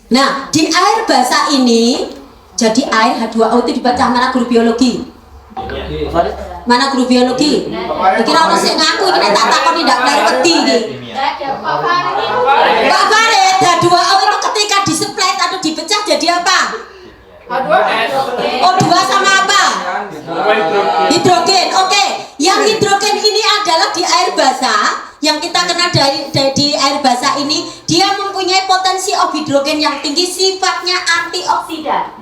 Nah, di air basah ini, jadi air H2O itu dibaca mana guru biologi? Mana guru biologi? Kira orang sing ngaku iki tak takoni ndak kleru wedi iki. Pak Farid, H2O itu ketika diseplet atau dipecah jadi apa? H2S. O2 sama apa? Hidrogen. Oke, yang hidrogen ini adalah di air basah. Yang kita kenal di air basah ini, dia mempunyai potensi hidrogen yang tinggi, sifatnya antioksidan.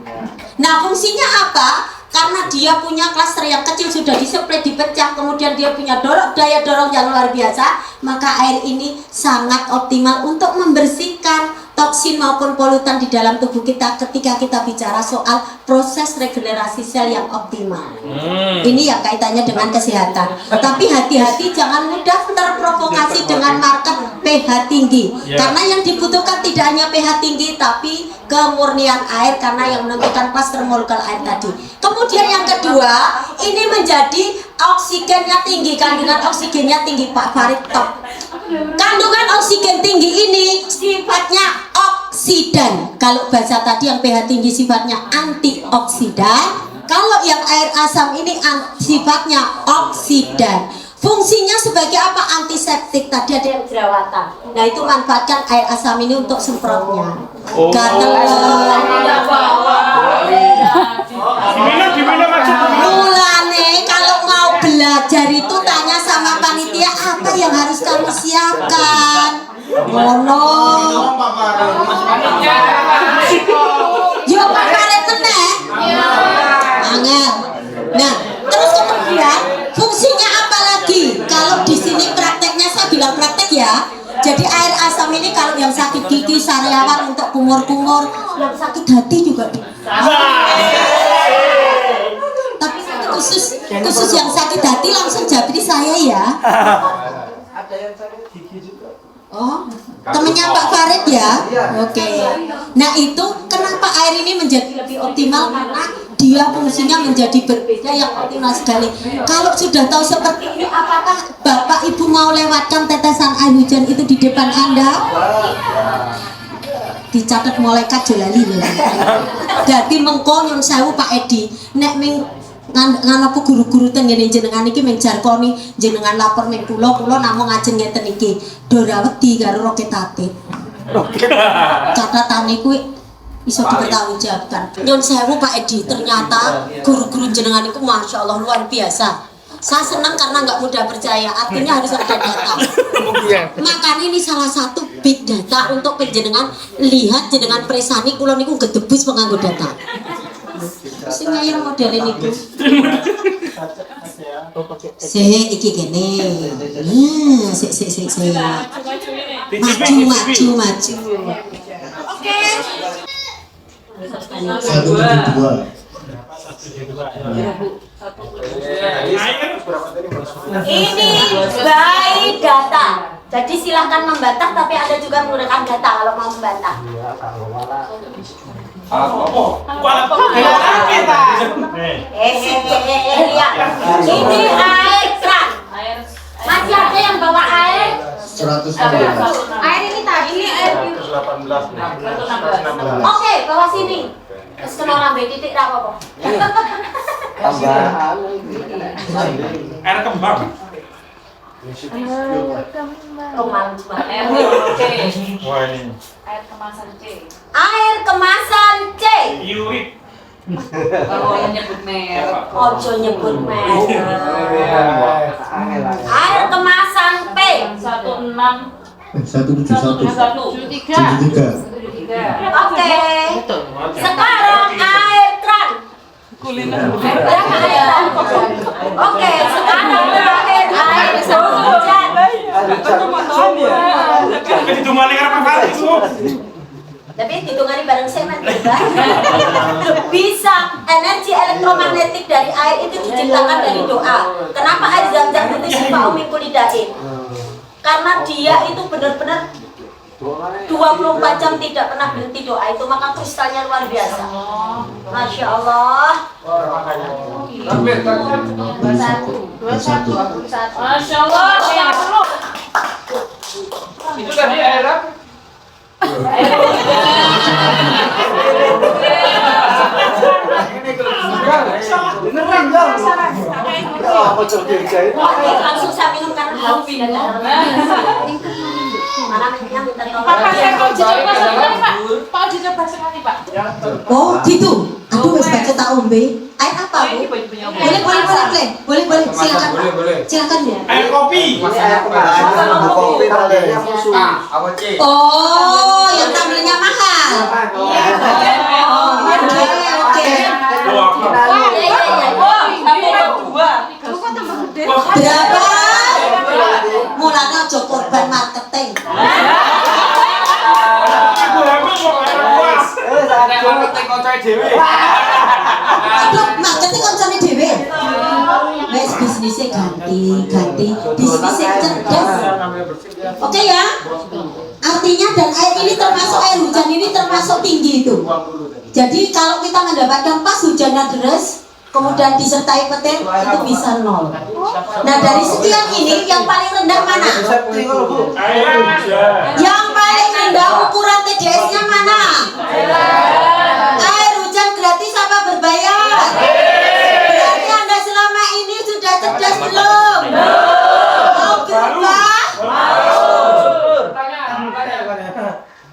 Nah, fungsinya apa? Karena dia punya klaster yang kecil, sudah diseplet, dipecah, kemudian dia punya daya dorong yang luar biasa, maka air ini sangat optimal untuk membersihkan toksin maupun polutan di dalam tubuh kita ketika kita bicara soal proses regenerasi sel yang optimal. Ini yang kaitannya dengan kesehatan. Tapi hati-hati, jangan mudah terprovokasi dengan market pH tinggi. Karena yang dibutuhkan tidak hanya pH tinggi, tapi kemurnian air karena yang menentukan klaster molekul air tadi. Kemudian yang kedua, ini menjadi oksigennya tinggi, kandungan oksigennya tinggi. Pak Farid top. Kandungan oksigen tinggi ini sifatnya oksidan. Kalau bahasa tadi yang pH tinggi sifatnya antioksidan. Kalau yang air asam ini sifatnya oksidan. Fungsinya sebagai apa? Antiseptik. Tadi ada yang jerawatan. Nah, itu manfaatkan air asam ini untuk semprotnya. Gatel. Mulane kalau mau belajar itu tanya sama panitia apa yang harus kamu siapkan. Mono. Yo Pak Farid meneh. Angel. Nah, terus kemudian fungsinya apa lagi? Kalau di sini prakteknya saya bilang praktek ya. Jadi air asam ini kalau yang sakit gigi, sariawan, untuk kumur-kumur, yang sakit hati juga. Tapi khusus yang sakit hati langsung japri saya ya. Ada yang sakit gigi juga. Oh, temennya Pak Farid ya? Oke. Nah, itu kenapa air ini menjadi lebih optimal? Karena dia fungsinya menjadi berbeda yang optimal sekali. Kalau sudah tahu seperti ini, apakah Bapak Ibu mau lewatkan tetesan air hujan itu di depan Anda? Dicatat malaikat jolali lho. Dadi mengko nyun sewu Pak Edi, nek ming nganopo guru-guru teng ngene jenengan iki mung jarkoni jenengan lapor ming kula namung ngajeng ngeten iki. Dora wedi karo roket atit. Catatane kuwi iso dipertanggungjawabkan. Nyun sewu Pak Edi, ternyata guru-guru jenengan itu Masya Allah luar biasa. Saya senang karena nggak mudah percaya, artinya harus ada data. Makanya ini salah satu big data untuk penjenengan lihat jenengan presani kula niku gedebus penganggo data. Sing ngayal model niku. Iki gini. Sik. Maju. Oke. 172. Ini by data. Jadi silahkan membantah, tapi ada juga menggunakan data kalau mau membantah. Ini air keran. Masih ada yang bawa air? 116. Air ini tadi ini air. 116. Oke, bawa sini. Terus kena rambe titik ra apa-apa. Air kembang. Wah ini. Air kemasan C. Air kemasan C. Yurik. Kalau nyebut merek. Ojo nyebut merek. Air kemasan P. 171. Oke. Sekarang air keran. Oke, sekarang terakhir air hujan. Tapi hitungannya bareng semen bisa energi elektromagnetik dari air itu diciptakan dari doa. Kenapa air zam-zam itu sifat umi kulidain? Karena dia itu benar-benar 24 jam tidak pernah berhenti doa itu, maka kristalnya luar biasa. Masya Allah. Masya Allah. Itu tadi air apa? Beneran dong. Apa coba dikerjain? Langsung saya minum karena haus dan mana minta tolong. Pak, saya mau dicoba sekali, Pak. Pak, dicoba sekali, Pak. Oh gitu. Aduh wis baca tak ombe. Air apa Bu? Boleh silakan. Boleh. Silakan ya. Air kopi. Ini air kemarin kopi tandanya musuh. Apa C? Oh, yang tampilnya mahal. Oke. Berapa? Mulanya aja korban marketing. Ibu hamil kok air puas. Marketing koncoe dhewe. Aduh, marketing koncone dhewe. Wes bisnisnya ganti. Bisnisnya cerdas. Oke ya. Artinya dan air ini termasuk air hujan ini termasuk tinggi itu. Jadi kalau kita mendapatkan pas hujannya deras, kemudian disertai petir itu bisa 0. Nah dari sekian ini yang paling rendah mana? Air hujan. Yang paling rendah ukuran TDS-nya mana? Air hujan gratis apa berbayar? Berarti Anda selama ini sudah cerdas belum? Mau berubah?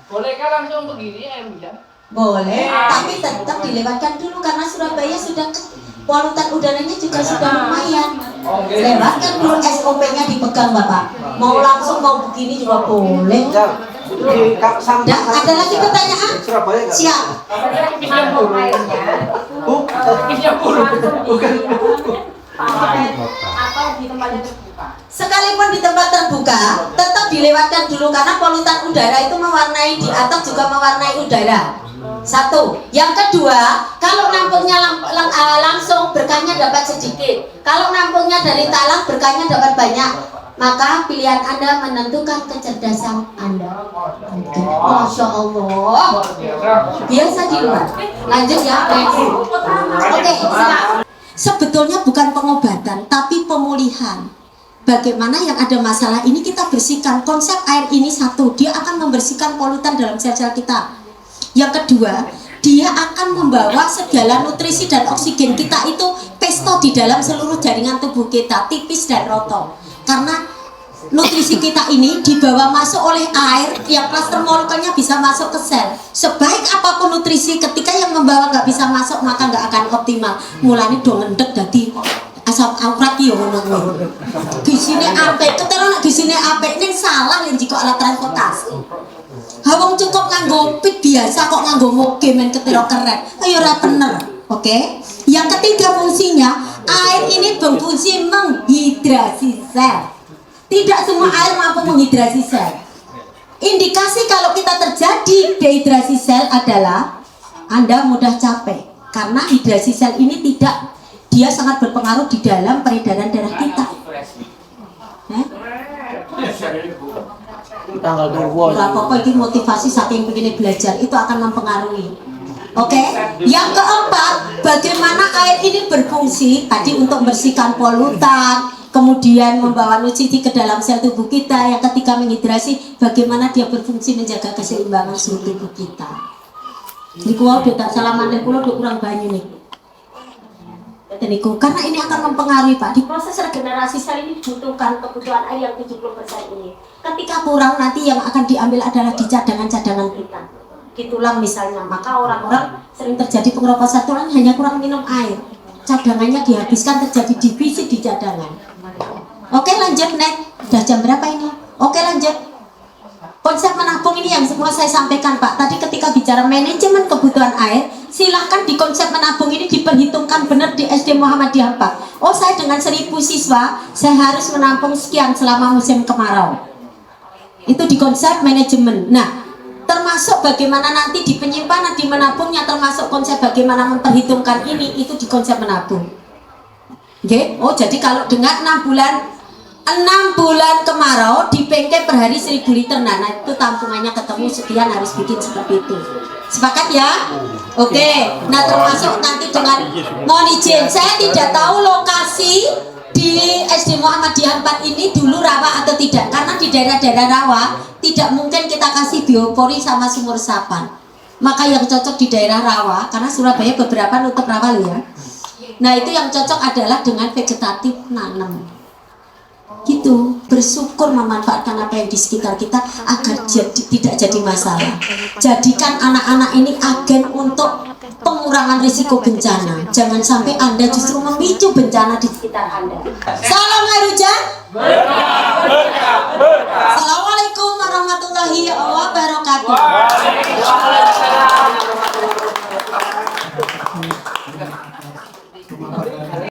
Bolehkah langsung begini air hujan? Boleh, tapi tetap dilewatkan dulu karena Surabaya sudah polutan udaranya juga sudah lumayan. Lewatkan dulu SOP-nya dipegang Bapak. Mau langsung mau begini juga boleh. Dan ada lagi pertanyaan? Surabaya enggak? Siap. Nampung airnya. Bukan. Atau di tempat yang terbuka. Sekalipun di tempat terbuka, tetap dilewatkan dulu karena polutan udara itu mewarnai di atas juga mewarnai udara. Satu. Yang kedua, kalau nampungnya langsung berkahnya dapat sedikit. Kalau nampungnya dari talang berkahnya dapat banyak. Maka pilihan Anda menentukan kecerdasan Anda. Masya Allah. Biasa di luar. Lanjut ya. Oke, silakan. Sebetulnya bukan pengobatan, tapi pemulihan. Bagaimana yang ada masalah ini kita bersihkan. Konsep air ini satu, dia akan membersihkan polutan dalam sel-sel kita. Yang kedua, dia akan membawa segala nutrisi dan oksigen kita itu pesto di dalam seluruh jaringan tubuh kita, tipis dan roto. Karena nutrisi kita ini dibawa masuk oleh air yang klaster molekulnya bisa masuk ke sel. Sebaik apapun nutrisi, ketika yang membawa nggak bisa masuk maka nggak akan optimal. Mulanya dong ngendek dadi asam aurat yo ngono kuwi. Gisine apik, ketara nek gisine apik ning salah yen jika alat transportasi. Hawang cukup nganggo pit biasa kok nganggo moge men ketara keren. Ayo ora bener. Oke. Yang ketiga fungsinya, air ini berfungsi menghidrasi sel. Tidak semua air mampu menghidrasi sel. Indikasi kalau kita terjadi dehidrasi sel adalah Anda mudah capek. Karena hidrasi sel ini dia sangat berpengaruh di dalam peredaran darah kita. Tanggal 2. Apa ini motivasi saking begini belajar itu akan mempengaruhi. Oke. Yang keempat, bagaimana air ini berfungsi tadi untuk membersihkan polutan, kemudian membawa nutrisi ke dalam sel tubuh kita. Yang ketika menghidrasi, bagaimana dia berfungsi menjaga keseimbangan suhu tubuh kita. Ini kuah udah tak salaman deh, udah kurang banyak nih. Karena ini akan mempengaruhi Pak. Di proses regenerasi sel ini dibutuhkan kebutuhan air yang 70% ini. Ketika kurang nanti yang akan diambil adalah di cadangan-cadangan kita. Di tulang misalnya, maka orang-orang sering terjadi pengeroposan tulang hanya kurang minum air. Cadangannya dihabiskan, terjadi defisit di cadangan. Oke lanjut next. Udah jam berapa ini? Oke lanjut. Konsep menabung ini yang semua saya sampaikan Pak. Tadi ketika bicara manajemen kebutuhan air, silahkan di konsep menabung ini diperhitungkan benar di SD Muhammadiyah 4. Oh saya dengan 1000 siswa, saya harus menampung sekian selama musim kemarau. Itu di konsep manajemen. Nah, termasuk bagaimana nanti di penyimpanan, di menabungnya, termasuk konsep bagaimana memperhitungkan ini, itu di konsep menabung. Oke? Oh jadi kalau dengan 6 bulan kemarau dipengke per hari 1000 liter. Nah itu tampungannya ketemu sekian, harus bikin seperti itu. Sepakat ya? Oke. Nah termasuk nanti dengan mohon izin, saya tidak tahu lokasi di SD Muhammadiyah 4 ini dulu rawa atau tidak? Karena di daerah-daerah rawa tidak mungkin kita kasih biopori sama sumur resapan. Maka yang cocok di daerah rawa, karena Surabaya beberapa nutup rawa loh ya. Nah itu yang cocok adalah dengan vegetatif nanam. Gitu, bersyukur memanfaatkan apa yang di sekitar kita agar tidak jadi masalah. Jadikan anak-anak ini agen untuk pengurangan risiko bencana. Jangan sampai Anda justru memicu bencana di sekitar Anda. Salam Harujan. Salam